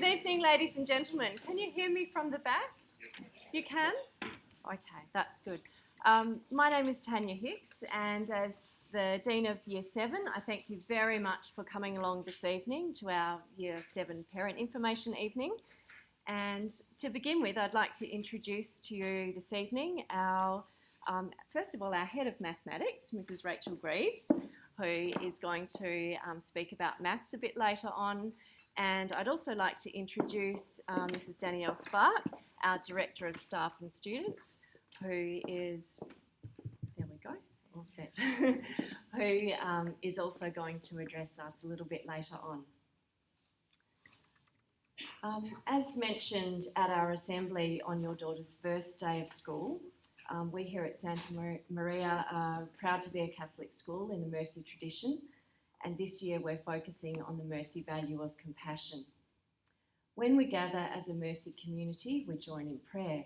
evening, ladies and gentlemen. Can you hear me from the back? You can? Okay, that's good. My name is Tanya Hicks, and as the Dean of Year 7, I thank you very much for coming along this evening to our Year 7 Parent Information Evening. And to begin with, I'd like to introduce to you this evening first of all, our Head of Mathematics, Mrs. Rachel Greaves, who is going to speak about maths a bit later on. And I'd also like to introduce Mrs. Danielle Spark, our Director of Staff and Students, who is, there we go, all set, who is also going to address us a little bit later on. As mentioned at our assembly on your daughter's first day of school, we here at Santa Maria are proud to be a Catholic school in the Mercy tradition, and this year we're focusing on the Mercy value of compassion. When we gather as a Mercy community, we join in prayer.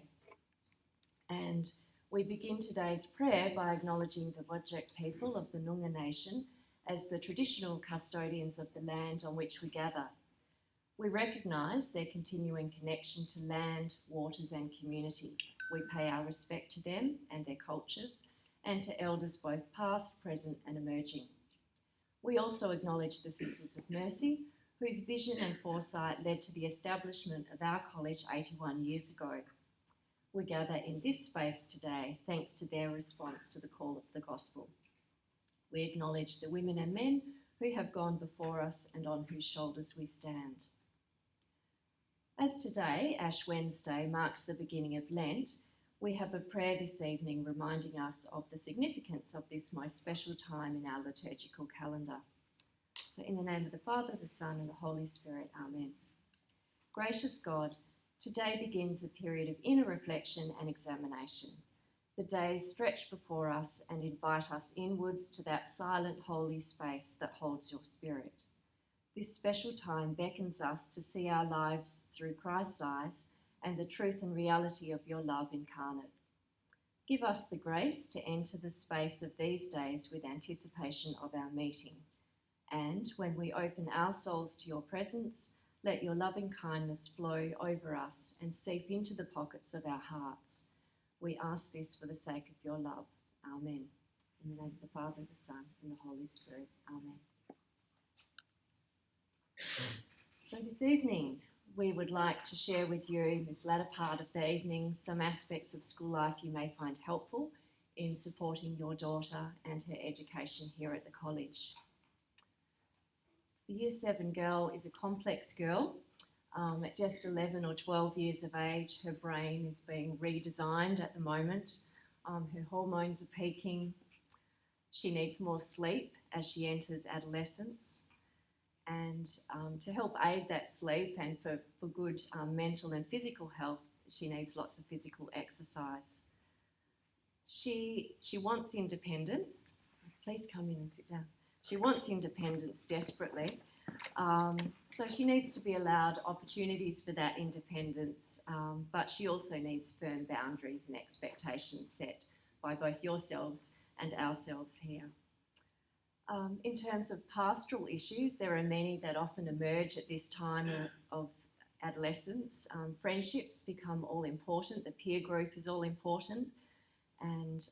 And we begin today's prayer by acknowledging the Whadjuk people of the Noongar Nation as the traditional custodians of the land on which we gather. We recognise their continuing connection to land, waters and community. We pay our respect to them and their cultures, and to elders both past, present and emerging. We also acknowledge the Sisters of Mercy, whose vision and foresight led to the establishment of our college 81 years ago. We gather in this space today thanks to their response to the call of the gospel. We acknowledge the women and men who have gone before us and on whose shoulders we stand. As today, Ash Wednesday, marks the beginning of Lent, we have a prayer this evening reminding us of the significance of this most special time in our liturgical calendar. So in the name of the Father, the Son and the Holy Spirit, Amen. Gracious God, today begins a period of inner reflection and examination. The days stretch before us and invite us inwards to that silent, holy space that holds your Spirit. This special time beckons us to see our lives through Christ's eyes and the truth and reality of your love incarnate. Give us the grace to enter the space of these days with anticipation of our meeting. And when we open our souls to your presence, let your loving kindness flow over us and seep into the pockets of our hearts. We ask this for the sake of your love. Amen. In the name of the Father, the Son, and the Holy Spirit. Amen. So this evening, we would like to share with you, this latter part of the evening, some aspects of school life you may find helpful in supporting your daughter and her education here at the college. The Year 7 girl is a complex girl. At just 11 or 12 years of age, her brain is being redesigned at the moment. Her hormones are peaking. She needs more sleep as she enters adolescence. And to help aid that sleep and for good mental and physical health, she needs lots of physical exercise. She wants independence. Please come in and sit down. She wants independence desperately. So she needs to be allowed opportunities for that independence, but she also needs firm boundaries and expectations set by both yourselves and ourselves here. In terms of pastoral issues, there are many that often emerge at this time of adolescence. Friendships become all important, the peer group is all important, and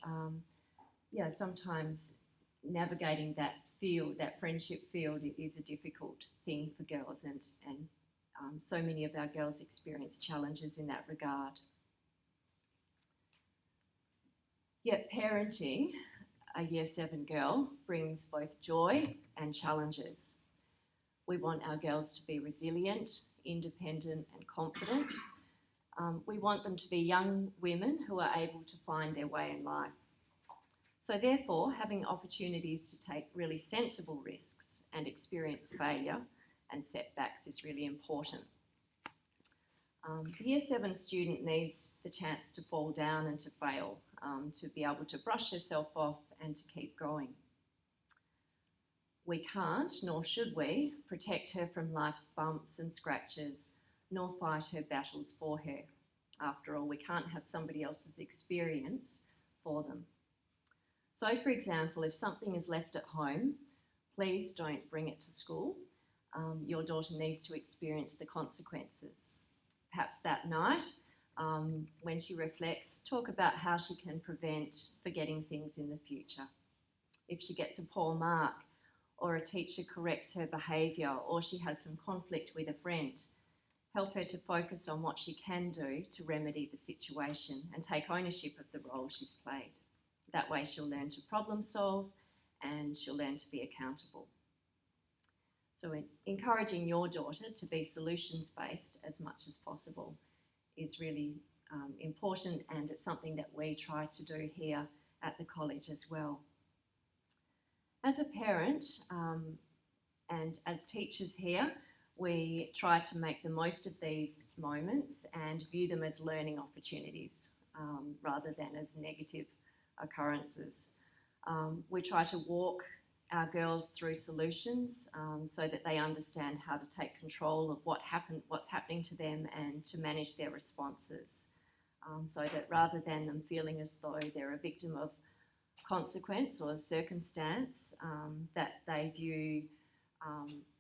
sometimes navigating that field, that friendship field, is a difficult thing for girls, and so many of our girls experience challenges in that regard. Yet parenting a Year 7 girl brings both joy and challenges. We want our girls to be resilient, independent and confident. We want them to be young women who are able to find their way in life. So therefore, having opportunities to take really sensible risks and experience failure and setbacks is really important. The Year 7 student needs the chance to fall down and to fail, to be able to brush herself off and to keep going. We can't, nor should we, protect her from life's bumps and scratches, nor fight her battles for her. After all, we can't have somebody else's experience for them. So, for example, if something is left at home, please don't bring it to school. your daughter needs to experience the consequences. Perhaps that night, when she reflects, talk about how she can prevent forgetting things in the future. If she gets a poor mark, or a teacher corrects her behaviour, or she has some conflict with a friend, help her to focus on what she can do to remedy the situation and take ownership of the role she's played. That way she'll learn to problem solve and she'll learn to be accountable. So encouraging your daughter to be solutions-based as much as possible is really important, and it's something that we try to do here at the college as well. As a parent and as teachers here, we try to make the most of these moments and view them as learning opportunities rather than as negative occurrences. We try to walk our girls through solutions so that they understand how to take control of what's happening to them and to manage their responses. So that rather than them feeling as though they're a victim of consequence or circumstance, that they view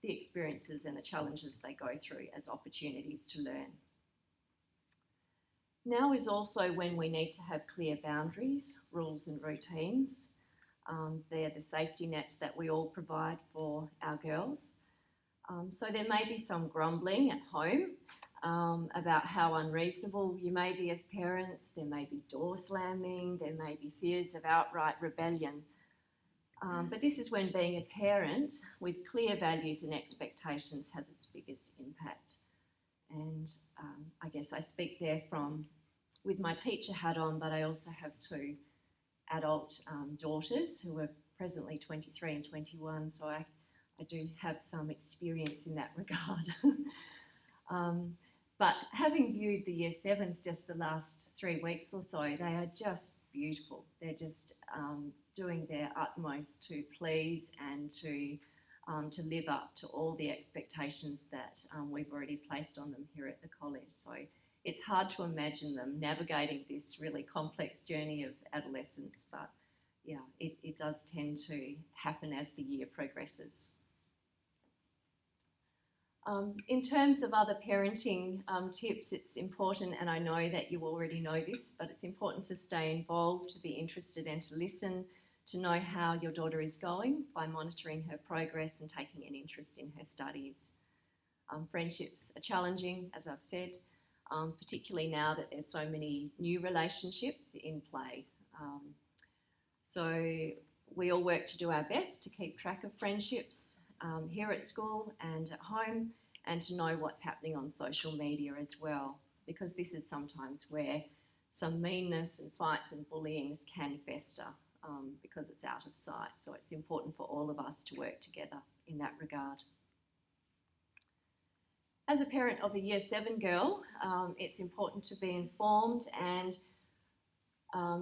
the experiences and the challenges they go through as opportunities to learn. Now is also when we need to have clear boundaries, rules and routines. They're the safety nets that we all provide for our girls. So there may be some grumbling at home about how unreasonable you may be as parents. There may be door slamming, there may be fears of outright rebellion. But this is when being a parent with clear values and expectations has its biggest impact. And I guess I speak there with my teacher hat on, but I also have two adult daughters who are presently 23 and 21, so I do have some experience in that regard. But having viewed the Year 7s just the last 3 weeks or so, they are just beautiful. They're just doing their utmost to please and to live up to all the expectations that we've already placed on them here at the college. So it's hard to imagine them navigating this really complex journey of adolescence, but yeah, it does tend to happen as the year progresses. In terms of other parenting tips, it's important, and I know that you already know this, but it's important to stay involved, to be interested and to listen, to know how your daughter is going by monitoring her progress and taking an interest in her studies. Friendships are challenging, as I've said, particularly now that there's so many new relationships in play. So we all work to do our best to keep track of friendships here at school and at home, and to know what's happening on social media as well, because this is sometimes where some meanness and fights and bullying can fester because it's out of sight. So it's important for all of us to work together in that regard. As a parent of a Year 7 girl, it's important to be informed and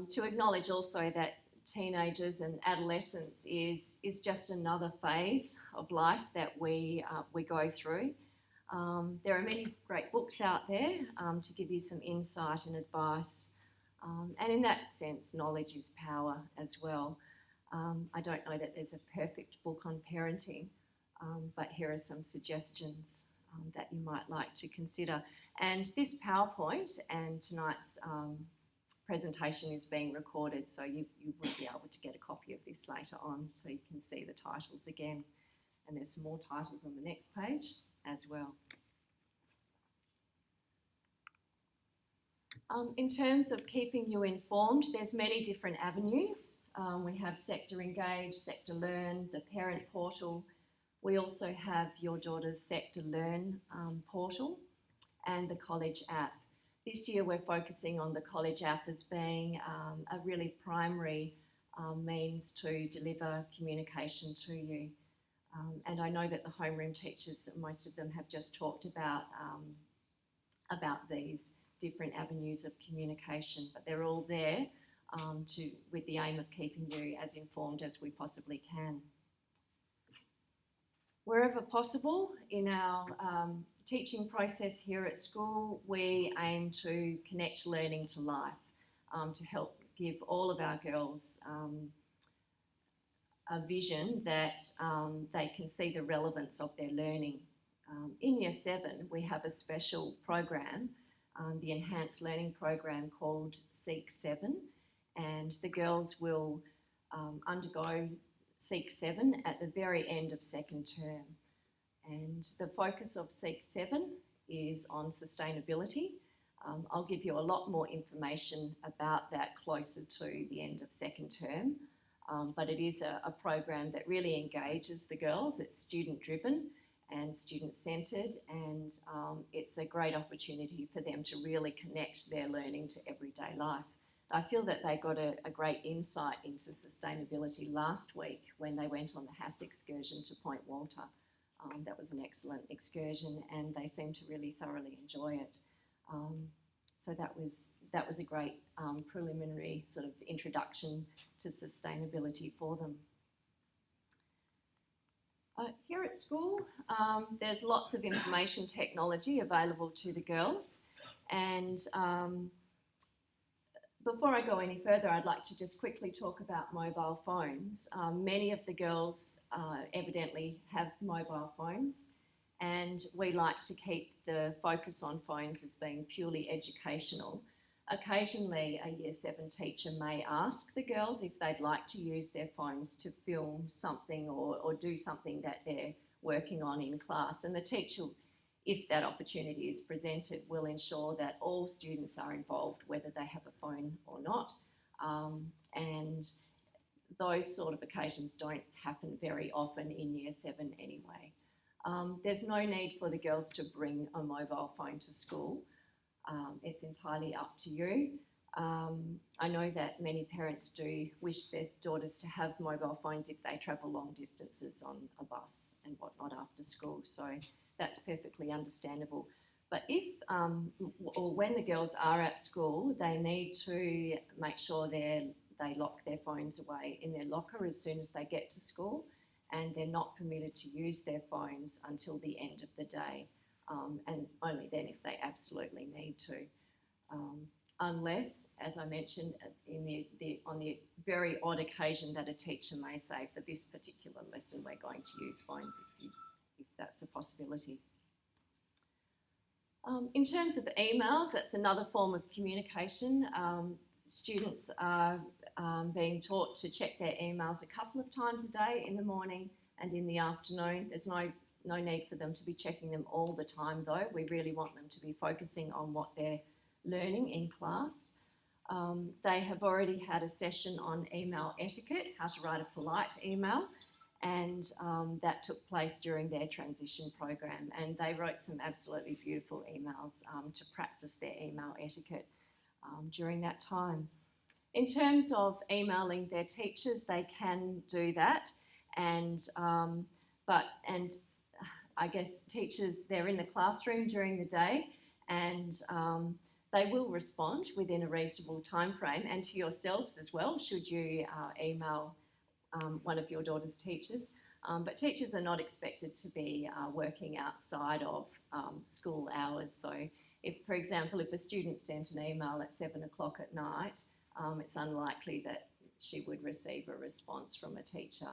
to acknowledge also that teenagers and adolescence is just another phase of life that we go through. There are many great books out there to give you some insight and advice, and in that sense, knowledge is power as well. I don't know that there's a perfect book on parenting, but here are some suggestions that you might like to consider. And this PowerPoint and tonight's presentation is being recorded, so you will be able to get a copy of this later on so you can see the titles again. And there's some more titles on the next page as well. In terms of keeping you informed, there's many different avenues. We have Sector Engage, Sector Learn, the Parent Portal. We also have your daughter's Sector Learn portal and the College app. This year we're focusing on the College app as being a really primary means to deliver communication to you. And I know that the homeroom teachers, most of them have just talked about these different avenues of communication, but they're all there with the aim of keeping you as informed as we possibly can. Wherever possible in our teaching process here at school, we aim to connect learning to life, to help give all of our girls a vision that they can see the relevance of their learning. In Year 7, we have a special program, the Enhanced Learning Program called Seek 7, and the girls will undergo Seek 7 at the very end of second term. And the focus of Seek 7 is on sustainability. I'll give you a lot more information about that closer to the end of second term, but it is a program that really engages the girls. It's student driven and student centred, and it's a great opportunity for them to really connect their learning to everyday life. I feel that they got a great insight into sustainability last week when they went on the HASS excursion to Point Walter. That was an excellent excursion, and they seemed to really thoroughly enjoy it. So that was a great preliminary sort of introduction to sustainability for them. Here at school, there's lots of information technology available to the girls, and before I go any further, I'd like to just quickly talk about mobile phones. Many of the girls evidently have mobile phones, and we like to keep the focus on phones as being purely educational. Occasionally, a Year 7 teacher may ask the girls if they'd like to use their phones to film something or do something that they're working on in class, and the teacher, if that opportunity is presented, will ensure that all students are involved, whether they have a phone or not. And those sort of occasions don't happen very often in Year 7 anyway. There's no need for the girls to bring a mobile phone to school. It's entirely up to you. I know that many parents do wish their daughters to have mobile phones if they travel long distances on a bus and whatnot after school, so that's perfectly understandable. But if, or when the girls are at school, they need to make sure they lock their phones away in their locker as soon as they get to school, and they're not permitted to use their phones until the end of the day, and only then if they absolutely need to. Unless, as I mentioned, on the very odd occasion that a teacher may say, for this particular lesson we're going to use phones, if that's a possibility. In terms of emails, that's another form of communication. Students are being taught to check their emails a couple of times a day, in the morning and in the afternoon. There's no need for them to be checking them all the time though. We really want them to be focusing on what they're learning in class. They have already had a session on email etiquette, how to write a polite email, and that took place during their transition program, and they wrote some absolutely beautiful emails to practice their email etiquette during that time. In terms of emailing their teachers, they can do that, and I guess teachers, they're in the classroom during the day, and they will respond within a reasonable time frame, and to yourselves as well, should you email one of your daughter's teachers. But teachers are not expected to be working outside of school hours. So if, for example, if a student sent an email at 7 o'clock at night, it's unlikely that she would receive a response from a teacher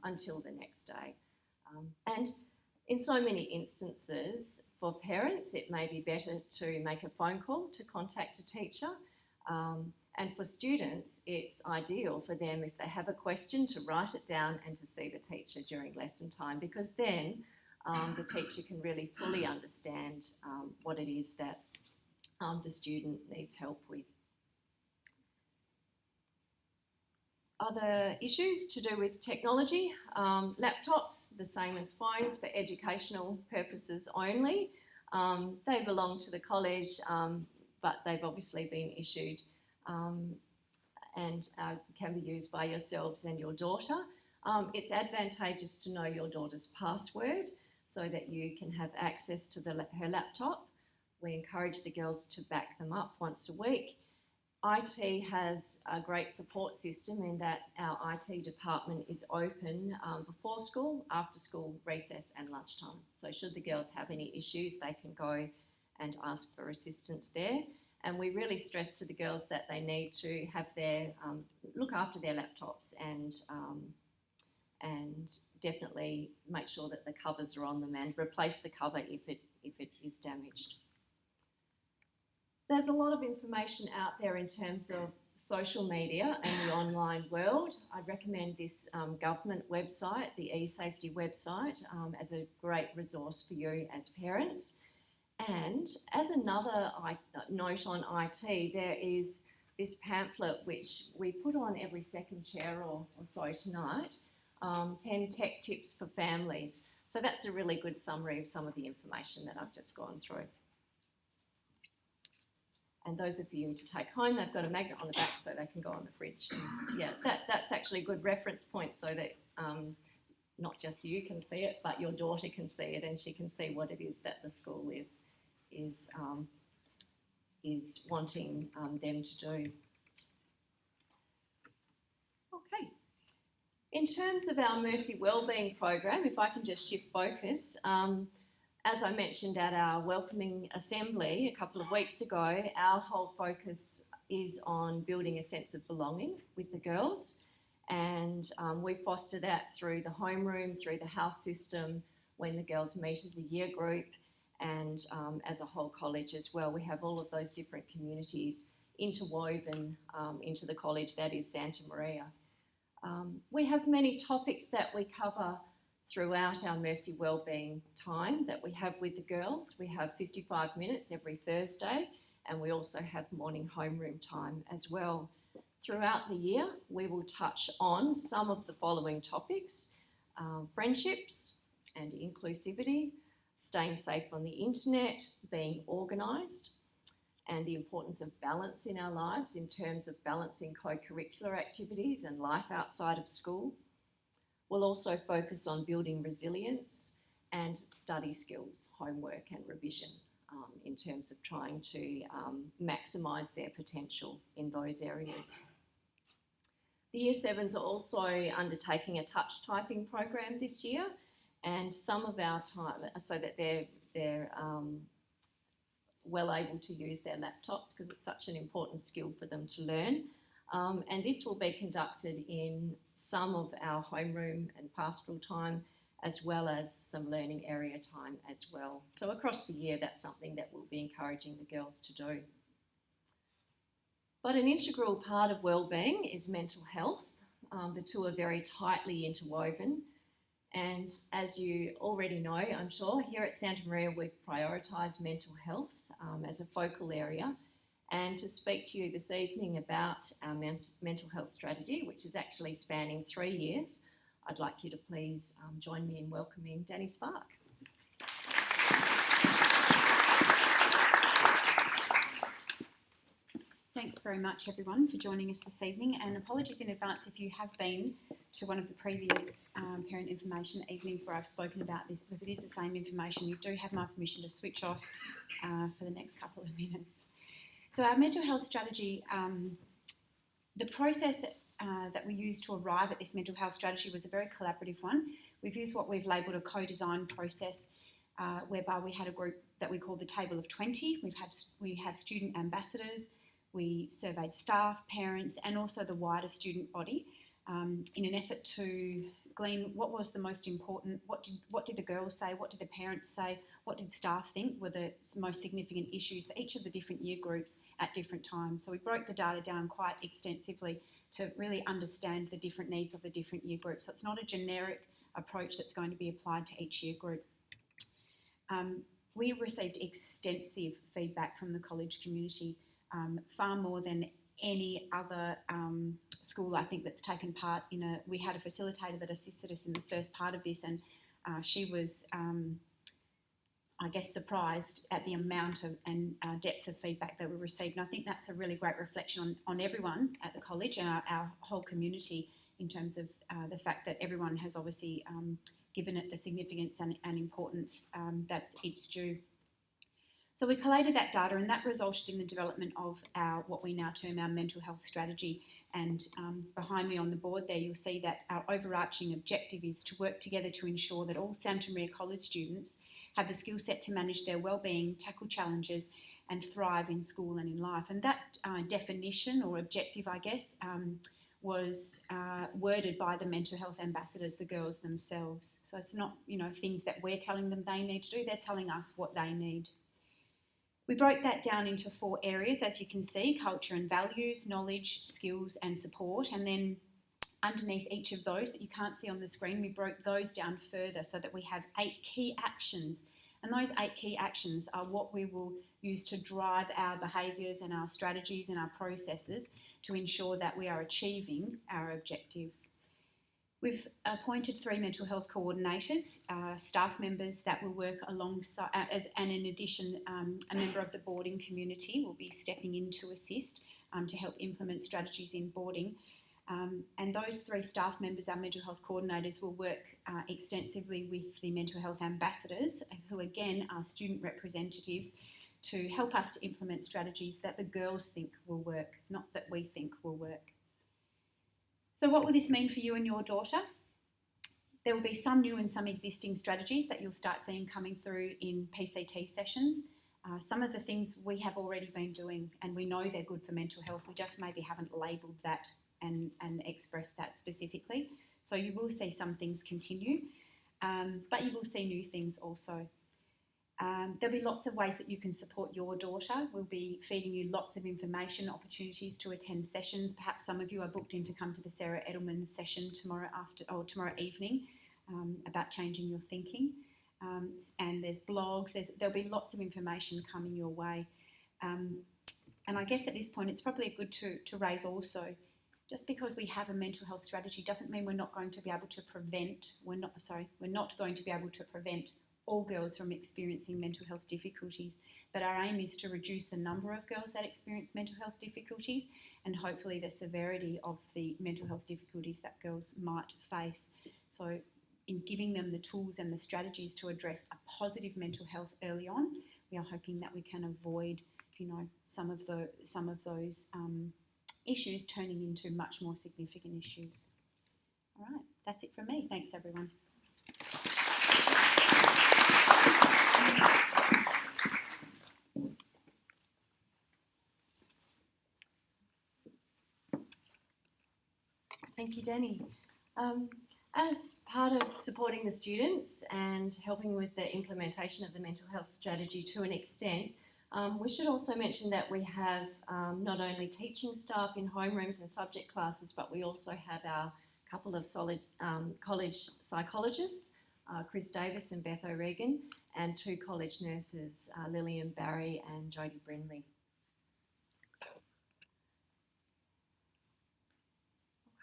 until the next day. And in so many instances, for parents, it may be better to make a phone call to contact a teacher. And for students, it's ideal for them, if they have a question, to write it down and to see the teacher during lesson time, because then the teacher can really fully understand what it is that the student needs help with. Other issues to do with technology, laptops, the same as phones, for educational purposes only. They belong to the college, but they've obviously been issued and can be used by yourselves and your daughter. It's advantageous to know your daughter's password so that you can have access to her laptop. We encourage the girls to back them up once a week. IT has a great support system in that our IT department is open before school, after school, recess and lunchtime. So should the girls have any issues, they can go and ask for assistance there. And we really stress to the girls that they need to have their, look after their laptops and and definitely make sure that the covers are on them and replace the cover if it is damaged. There's a lot of information out there in terms of social media and the online world. I'd recommend this government website, the eSafety website, as a great resource for you as parents. And as another note on IT, there is this pamphlet which we put on every second chair or so tonight, 10 tech tips for families. So that's a really good summary of some of the information that I've just gone through. And those are for you to take home. They've got a magnet on the back so they can go on the fridge. And yeah, that's actually a good reference point so that not just you can see it, but your daughter can see it and she can see what it is that the school is wanting them to do. Okay. In terms of our Mercy Wellbeing program, if I can just shift focus, as I mentioned at our welcoming assembly a couple of weeks ago, our whole focus is on building a sense of belonging with the girls, and we foster that through the homeroom, through the house system, when the girls meet as a year group, and as a whole college as well. We have all of those different communities interwoven into the college that is Santa Maria. We have many topics that we cover throughout our Mercy Wellbeing time that we have with the girls. We have 55 minutes every Thursday, and we also have morning homeroom time as well. Throughout the year, we will touch on some of the following topics: friendships and inclusivity, staying safe on the internet, being organised, and the importance of balance in our lives in terms of balancing co-curricular activities and life outside of school. We'll also focus on building resilience and study skills, homework and revision, in terms of trying to maximise their potential in those areas. The Year 7s are also undertaking a touch typing program this year, and some of our time, so that they're well able to use their laptops because it's such an important skill for them to learn. And this will be conducted in some of our homeroom and pastoral time, as well as some learning area time as well. So across the year, that's something that we'll be encouraging the girls to do. But an integral part of wellbeing is mental health. The two are very tightly interwoven. And as you already know, I'm sure, here at Santa Maria, we've prioritised mental health as a focal area. And to speak to you this evening about our mental health strategy, which is actually spanning 3 years, I'd like you to please join me in welcoming Danny Spark. Thanks very much, everyone, for joining us this evening, and apologies in advance if you have been to one of the previous parent information evenings where I've spoken about this, because it is the same information. You do have my permission to switch off for the next couple of minutes. So our mental health strategy, the process that we used to arrive at this mental health strategy was a very collaborative one. We've used what we've labelled a co-design process, whereby we had a group that we call the Table of 20. We have student ambassadors. We surveyed staff, parents, and also the wider student body in an effort to glean what was the most important, what did the girls say, what did the parents say, what did staff think were the most significant issues for each of the different year groups at different times. So we broke the data down quite extensively to really understand the different needs of the different year groups. So it's not a generic approach that's going to be applied to each year group. We received extensive feedback from the college community, far more than any other school, I think, that's taken part in we had a facilitator that assisted us in the first part of this, and she was, I guess, surprised at the amount of and depth of feedback that we received. And I think that's a really great reflection on everyone at the college and our whole community, in terms of the fact that everyone has obviously given it the significance and importance that it's due. So we collated that data, and that resulted in the development of what we now term our mental health strategy. And behind me on the board there, you'll see that our overarching objective is to work together to ensure that all Santa Maria College students have the skill set to manage their wellbeing, tackle challenges, and thrive in school and in life. And that definition or objective, I guess, was worded by the mental health ambassadors, the girls themselves. So it's not, things that we're telling them they need to do, they're telling us what they need. We broke that down into 4 areas, as you can see: culture and values, knowledge, skills and support. And then underneath each of those that you can't see on the screen, we broke those down further so that we have 8 key actions. And those 8 key actions are what we will use to drive our behaviours and our strategies and our processes to ensure that we are achieving our objective. We've appointed 3 mental health coordinators, staff members that will work alongside, and in addition, a member of the boarding community will be stepping in to assist to help implement strategies in boarding. And those 3 staff members, our mental health coordinators, will work extensively with the mental health ambassadors, who again are student representatives, to help us to implement strategies that the girls think will work, not that we think will work. So what will this mean for you and your daughter? There will be some new and some existing strategies that you'll start seeing coming through in PCT sessions. Some of the things we have already been doing, and we know they're good for mental health, we just maybe haven't labelled that and expressed that specifically. So you will see some things continue, but you will see new things also. There'll be lots of ways that you can support your daughter. We'll be feeding you lots of information, opportunities to attend sessions. Perhaps some of you are booked in to come to the Sarah Edelman session tomorrow evening about changing your thinking. And there's blogs. There'll be lots of information coming your way. And I guess at this point, it's probably good to raise also, just because we have a mental health strategy doesn't mean we're not going to be able to prevent. We're not going to be able to prevent all girls from experiencing mental health difficulties, but our aim is to reduce the number of girls that experience mental health difficulties and hopefully the severity of the mental health difficulties that girls might face. So in giving them the tools and the strategies to address a positive mental health early on, we are hoping that we can avoid, some of those issues turning into much more significant issues. All right, that's it from me. Thanks, everyone. Thank you, Danny. As part of supporting the students and helping with the implementation of the mental health strategy to an extent, we should also mention that we have not only teaching staff in homerooms and subject classes, but we also have our couple of solid college psychologists, Chris Davis and Beth O'Regan, and 2 college nurses, Lillian Barry and Jodie Brindley.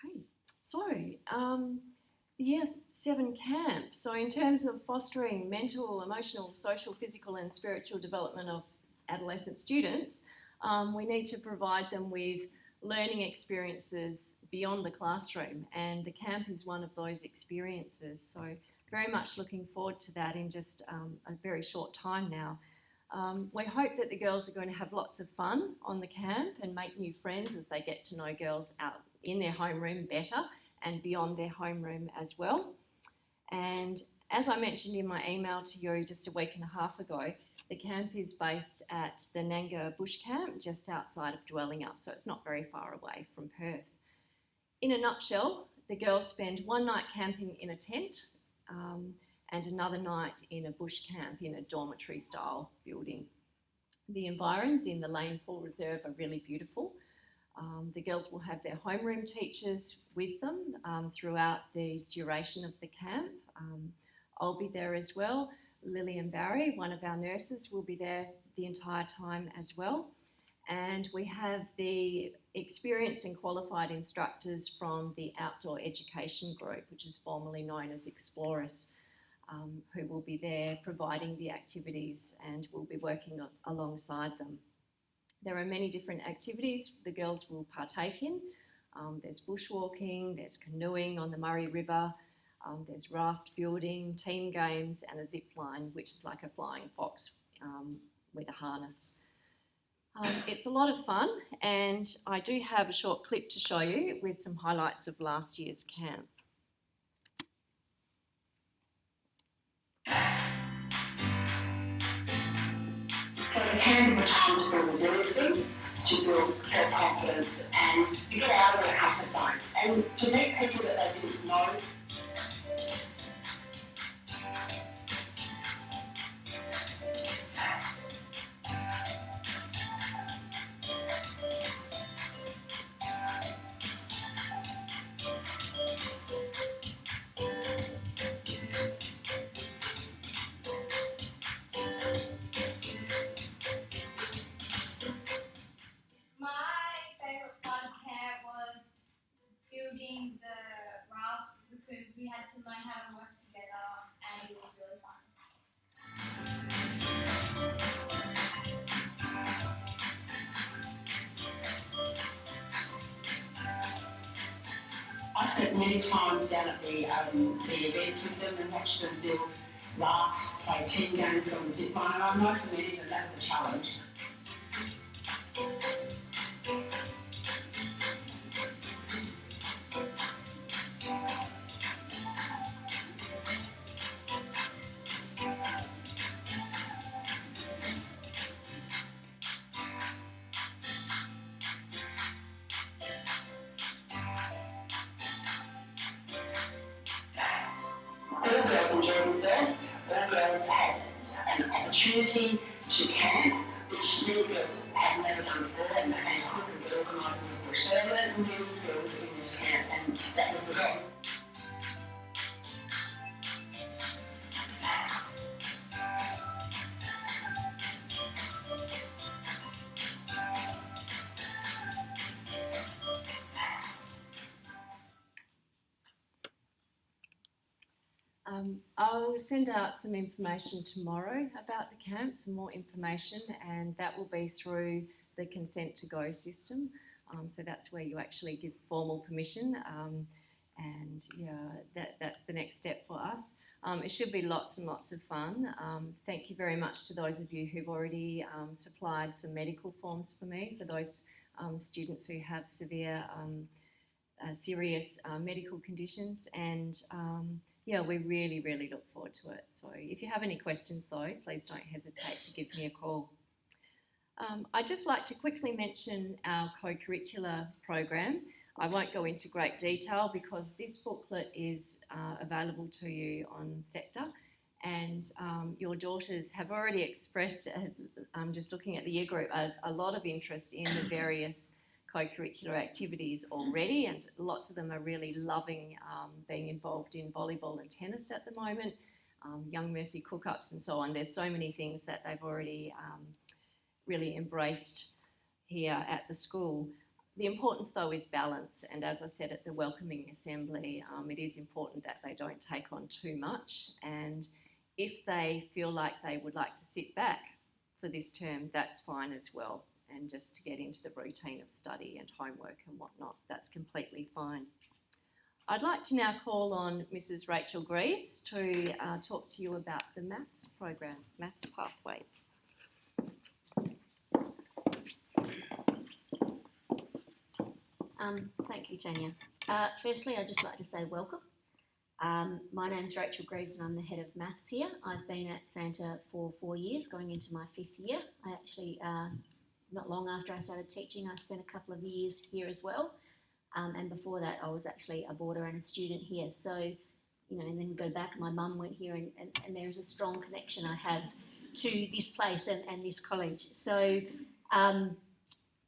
Okay, so the Year 7 camp. So in terms of fostering mental, emotional, social, physical and spiritual development of adolescent students, we need to provide them with learning experiences beyond the classroom, and the camp is one of those experiences. So very much looking forward to that in just a very short time now. We hope that the girls are going to have lots of fun on the camp and make new friends as they get to know girls out in their homeroom better and beyond their homeroom as well. And as I mentioned in my email to you just a week and a half ago, the camp is based at the Nanga Bush Camp just outside of Dwellingup, so it's not very far away from Perth. In a nutshell, the girls spend one night camping in a tent and another night in a bush camp in a dormitory style building. The environs in the Lane Pool Reserve are really beautiful. The girls will have their homeroom teachers with them throughout the duration of the camp. I'll be there as well. Lillian Barry, one of our nurses, will be there the entire time as well. And we have the experienced and qualified instructors from the Outdoor Education Group, which is formerly known as Explorers, who will be there providing the activities and will be working alongside them. There are many different activities the girls will partake in. There's bushwalking, there's canoeing on the Murray River, there's raft building, team games and a zip line, which is like a flying fox with a harness. It's a lot of fun, and I do have a short clip to show you with some highlights of last year's camp. So the camp is a time for resiliency, to build self-confidence and to get out of their comfort zone and to meet people that they didn't know. Building the rafts because we had to learn how to work together and it was really fun. I spent many times down at the events with them and watched them build rafts, play team games on the zip line, and I know for many of them that was a challenge. All girls enjoyed themselves. All girls had an opportunity to camp, which many girls had never done before, and couldn't be organised with their so they learned new skills in this camp, and that was the goal. I'll send out some information tomorrow about the camp, some more information, and that will be through the Consent to Go system. So that's where you actually give formal permission, and yeah, that's the next step for us. It should be lots and lots of fun. Thank you very much to those of you who've already supplied some medical forms for me, for those students who have severe, serious medical conditions, and yeah, we really, really look forward to it. So if you have any questions though, please don't hesitate to give me a call. I'd just like to quickly mention our co-curricular program. I won't go into great detail because this booklet is available to you on Sector, and your daughters have already expressed, just looking at the year group, a lot of interest in the various co-curricular activities already, and lots of them are really loving being involved in volleyball and tennis at the moment, Young Mercy cook-ups and so on. There's so many things that they've already really embraced here at the school. The importance though is balance, and as I said at the welcoming assembly, it is important that they don't take on too much, and if they feel like they would like to sit back for this term, that's fine as well. And just to get into the routine of study and homework and whatnot, that's completely fine. I'd like to now call on Mrs. Rachel Greaves to talk to you about the maths program, Maths Pathways. Thank you, Tanya. Firstly, I'd just like to say welcome. My name is Rachel Greaves and I'm the head of maths here. I've been at Santa for 4 years, going into my 5th year. I actually not long after I started teaching, I spent a couple of years here as well. And before that, I was actually a boarder and a student here. So, you know, and then go back, my mum went here, and there's a strong connection I have to this place and this college. So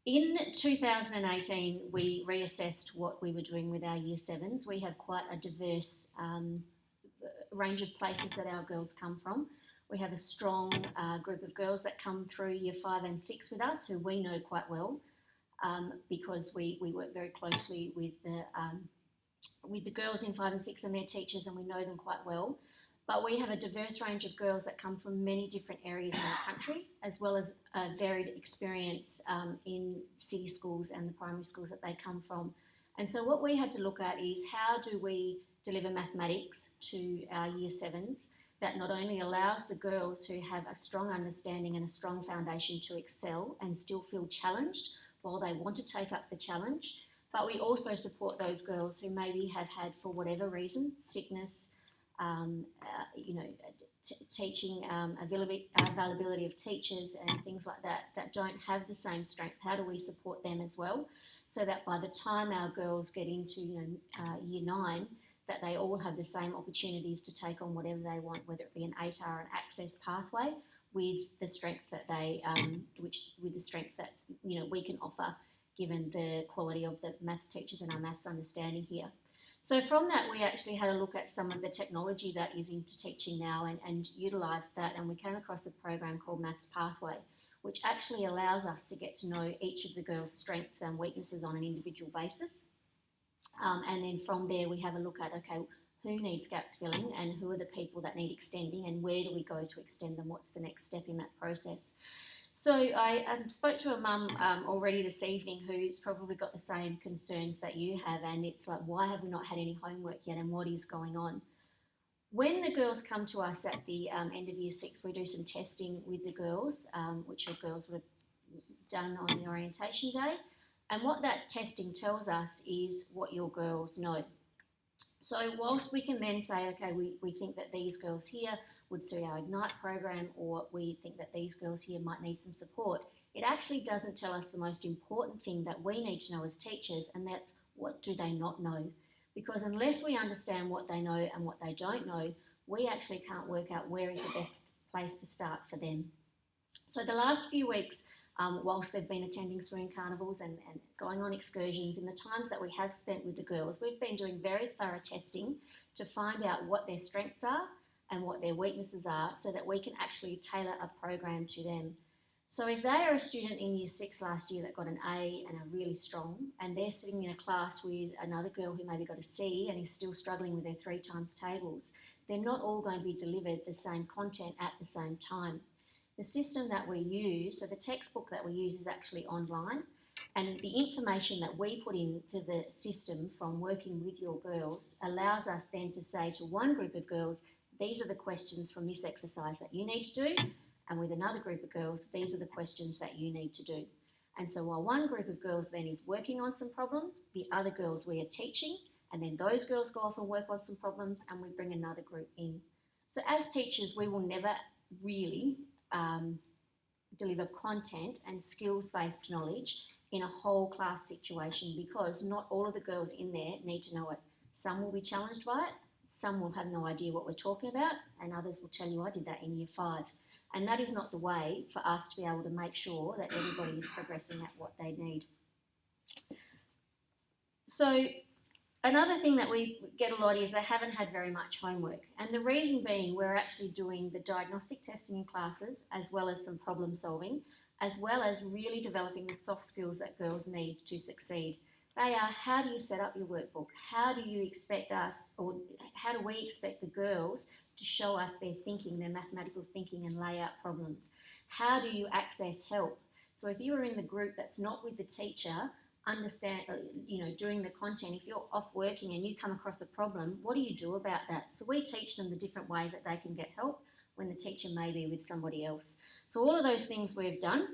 in 2018, we reassessed what we were doing with our Year 7s. We have quite a diverse range of places that our girls come from. We have a strong group of girls that come through Year 5 and 6 with us, who we know quite well, because we work very closely with the girls in 5 and 6 and their teachers, and we know them quite well. But we have a diverse range of girls that come from many different areas in the country, as well as a varied experience in city schools and the primary schools that they come from. And so what we had to look at is, how do we deliver mathematics to our Year 7s that not only allows the girls who have a strong understanding and a strong foundation to excel and still feel challenged while they want to take up the challenge, but we also support those girls who maybe have had, for whatever reason, sickness, teaching availability of teachers and things like that don't have the same strength. How do we support them as well, so that by the time our girls get into year 9, that they all have the same opportunities to take on whatever they want, whether it be an 8R, an access pathway, with the strength that we can offer, given the quality of the maths teachers and our maths understanding here. So from that, we actually had a look at some of the technology that is into teaching now and utilised that, and we came across a program called Maths Pathway, which actually allows us to get to know each of the girls' strengths and weaknesses on an individual basis. And then from there, we have a look at, okay, who needs gaps filling and who are the people that need extending, and where do we go to extend them? What's the next step in that process? So I spoke to a mum already this evening who's probably got the same concerns that you have, and it's like, why have we not had any homework yet, and what is going on? When the girls come to us at the end of year 6, we do some testing with the girls, which your girls would have done on the orientation day. And what that testing tells us is what your girls know. So whilst we can then say, okay, we think that these girls here would suit our Ignite program, or we think that these girls here might need some support, it actually doesn't tell us the most important thing that we need to know as teachers, and that's, what do they not know? Because unless we understand what they know and what they don't know, we actually can't work out where is the best place to start for them. So the last few weeks, whilst they've been attending spring carnivals and going on excursions, in the times that we have spent with the girls, we've been doing very thorough testing to find out what their strengths are and what their weaknesses are, so that we can actually tailor a program to them. So if they are a student in year 6 last year that got an A and are really strong, and they're sitting in a class with another girl who maybe got a C and is still struggling with their 3 times tables, they're not all going to be delivered the same content at the same time. The system that we use, so the textbook that we use, is actually online, and the information that we put into the system from working with your girls allows us then to say to one group of girls, these are the questions from this exercise that you need to do, and with another group of girls, these are the questions that you need to do. And so while one group of girls then is working on some problems, the other girls we are teaching, and then those girls go off and work on some problems, and we bring another group in. So as teachers, we will never really deliver content and skills-based knowledge in a whole class situation, because not all of the girls in there need to know it. Some will be challenged by it, some will have no idea what we're talking about, and others will tell you, I did that in year 5. And that is not the way for us to be able to make sure that everybody is progressing at what they need. So another thing that we get a lot is they haven't had very much homework. And the reason being, we're actually doing the diagnostic testing in classes, as well as some problem solving, as well as really developing the soft skills that girls need to succeed. They are, how do you set up your workbook? How do you expect us, or how do we expect the girls to show us their thinking, their mathematical thinking, and lay out problems? How do you access help? So if you are in the group that's not with the teacher, doing the content, if you're off working and you come across a problem, what do you do about that? So we teach them the different ways that they can get help when the teacher may be with somebody else. So all of those things we've done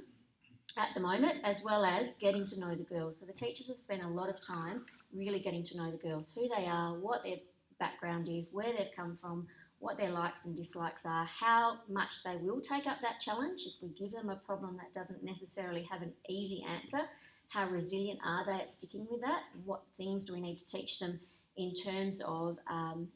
at the moment, as well as getting to know the girls. So the teachers have spent a lot of time really getting to know the girls, who they are, what their background is, where they've come from, what their likes and dislikes are, how much they will take up that challenge if we give them a problem that doesn't necessarily have an easy answer. How resilient are they at sticking with that? What things do we need to teach them in terms of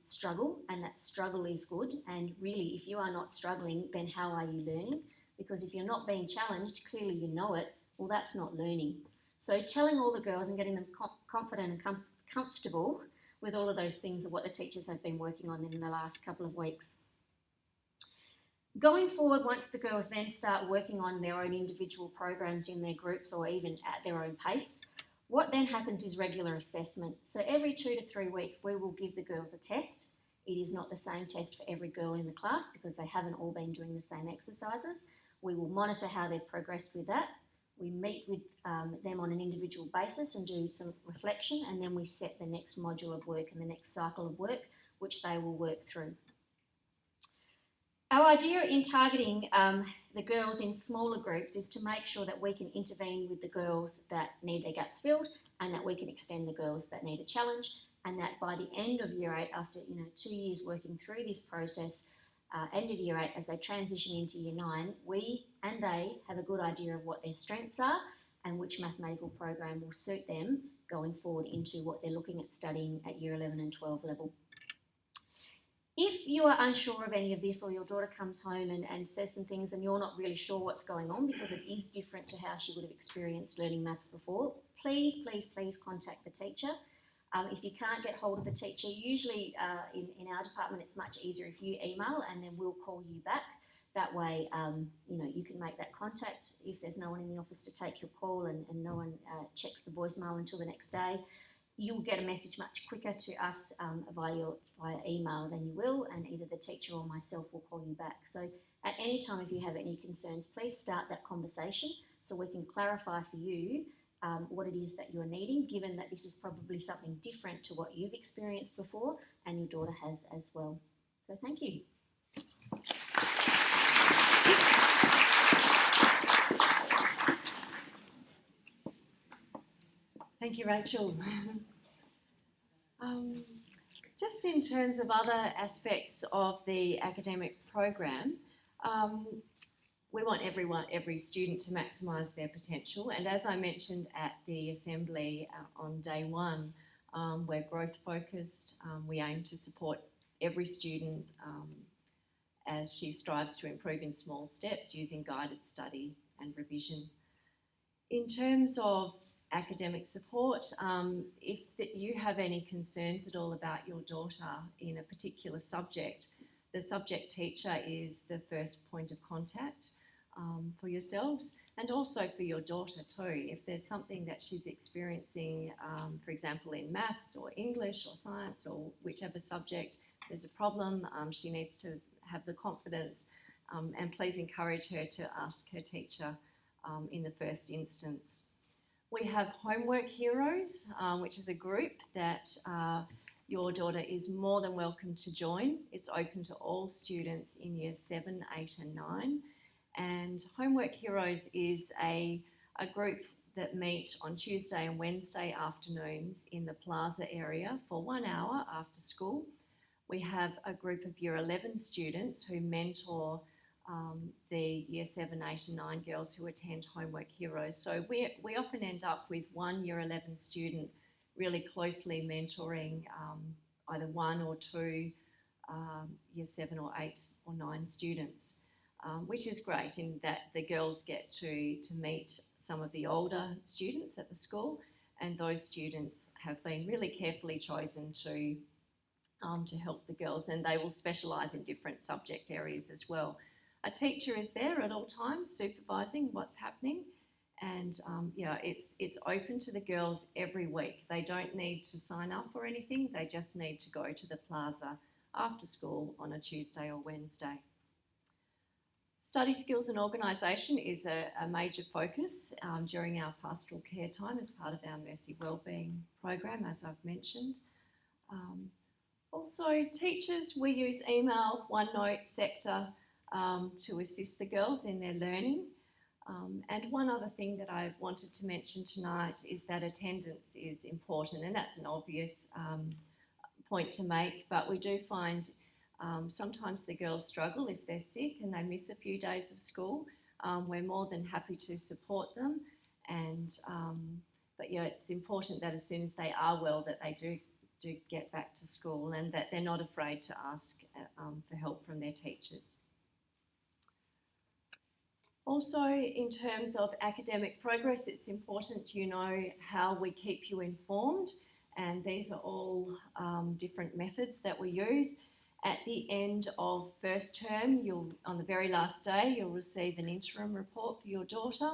struggle? And that struggle is good. And really, if you are not struggling, then how are you learning? Because if you're not being challenged, clearly you know it, well, that's not learning. So telling all the girls and getting them confident and comfortable with all of those things are what the teachers have been working on in the last couple of weeks. Going forward, once the girls then start working on their own individual programs in their groups, or even at their own pace, what then happens is regular assessment. So every 2 to 3 weeks, we will give the girls a test. It is not the same test for every girl in the class because they haven't all been doing the same exercises. We will monitor how they've progressed with that. We meet with them on an individual basis and do some reflection, and then we set the next module of work and the next cycle of work, which they will work through. Our idea in targeting the girls in smaller groups is to make sure that we can intervene with the girls that need their gaps filled, and that we can extend the girls that need a challenge, and that by the end of year 8, after 2 years working through this process, end of year 8 as they transition into year 9, we and they have a good idea of what their strengths are and which mathematical program will suit them going forward into what they're looking at studying at year 11 and 12 level. If you are unsure of any of this, or your daughter comes home and says some things and you're not really sure what's going on because it is different to how she would have experienced learning maths before, please contact the teacher. If you can't get hold of the teacher, usually in our department it's much easier if you email and then we'll call you back. That way, you can make that contact. If there's no one in the office to take your call and no one checks the voicemail until the next day, you'll get a message much quicker to us via email than you will, and either the teacher or myself will call you back. So at any time, if you have any concerns, please start that conversation so we can clarify for you what it is that you're needing, given that this is probably something different to what you've experienced before and your daughter has as well. So thank you. Thank you, Rachel. Just in terms of other aspects of the academic program, we want every student to maximise their potential. And as I mentioned at the assembly on day 1, we're growth focused. We aim to support every student as she strives to improve in small steps using guided study and revision. In terms of academic support, if you have any concerns at all about your daughter in a particular subject, the subject teacher is the first point of contact for yourselves and also for your daughter too. If there's something that she's experiencing, for example in maths or English or science or whichever subject, there's a problem, she needs to have the confidence, and please encourage her to ask her teacher in the first instance. We have Homework Heroes, which is a group that your daughter is more than welcome to join. It's open to all students in year 7, 8 and 9. And Homework Heroes is a group that meet on Tuesday and Wednesday afternoons in the Plaza area for 1 hour after school. We have a group of year 11 students who mentor the year 7, 8 and 9 girls who attend Homework Heroes. So we often end up with one year 11 student really closely mentoring either 1 or 2 year 7 or 8 or 9 students, which is great in that the girls get to meet some of the older students at the school, and those students have been really carefully chosen to help the girls, and they will specialise in different subject areas as well. A teacher is there at all times supervising what's happening, and it's open to the girls every week. They don't need to sign up or anything, they just need to go to the Plaza after school on a Tuesday or Wednesday. Study skills and organisation is a major focus during our pastoral care time as part of our Mercy Wellbeing program, as I've mentioned. Also, teachers, we use email, OneNote, Sector, to assist the girls in their learning. And one other thing that I wanted to mention tonight is that attendance is important, and that's an obvious point to make, but we do find sometimes the girls struggle if they're sick and they miss a few days of school. We're more than happy to support them, but it's important that as soon as they are well that they do get back to school and that they're not afraid to ask for help from their teachers. Also, in terms of academic progress, it's important you know how we keep you informed, and these are all different methods that we use. At the end of first term, on the very last day, you'll receive an interim report for your daughter.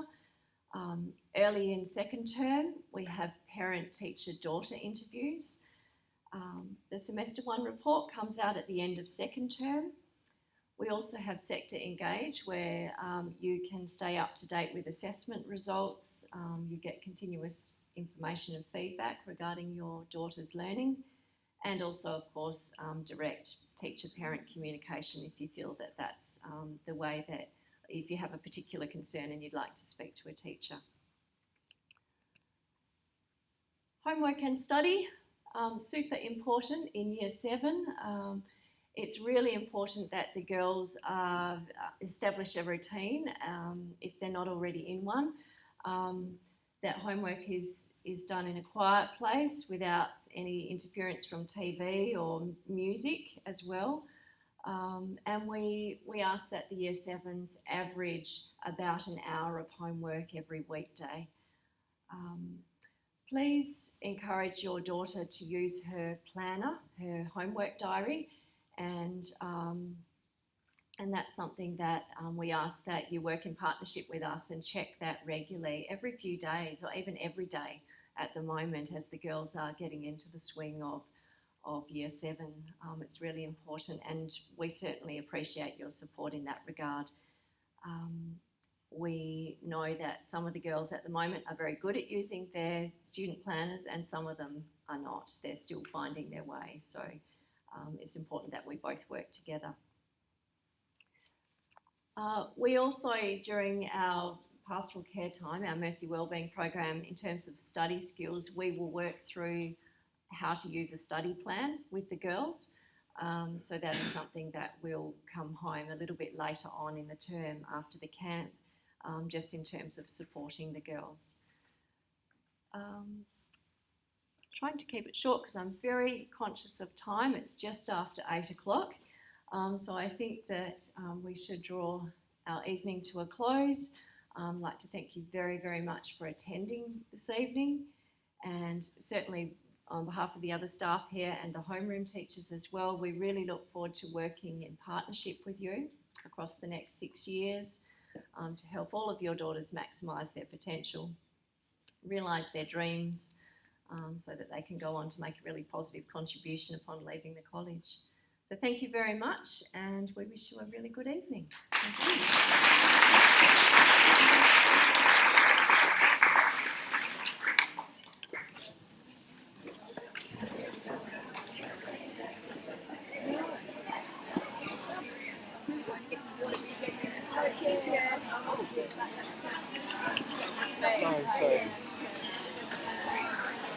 Early in second term, we have parent-teacher-daughter interviews. The semester 1 report comes out at the end of second term. We also have Sector Engage, where you can stay up to date with assessment results. You get continuous information and feedback regarding your daughter's learning, and also, of course, direct teacher-parent communication if you feel that that's the way that, if you have a particular concern and you'd like to speak to a teacher. Homework and study, super important in year 7. it's really important that the girls establish a routine if they're not already in one. That homework is done in a quiet place without any interference from TV or music as well. And we ask that the Year 7s average about an hour of homework every weekday. Please encourage your daughter to use her planner, her homework diary, and that's something that we ask that you work in partnership with us and check that regularly, every few days or even every day at the moment as the girls are getting into the swing of Year 7. It's really important, and we certainly appreciate your support in that regard. We know that some of the girls at the moment are very good at using their student planners and some of them are not. They're still finding their way. So it's important that we both work together. We also, during our pastoral care time, our Mercy Wellbeing program, in terms of study skills, we will work through how to use a study plan with the girls. So that is something that will come home a little bit later on in the term after the camp, just in terms of supporting the girls. Trying to keep it short because I'm very conscious of time. It's just after 8 o'clock. So I think that we should draw our evening to a close. I'd like to thank you very, very much for attending this evening, and certainly on behalf of the other staff here and the homeroom teachers as well, we really look forward to working in partnership with you across the next 6 years to help all of your daughters maximise their potential, realise their dreams, so that they can go on to make a really positive contribution upon leaving the college. So thank you very much, and we wish you a really good evening. Thank you. Sorry.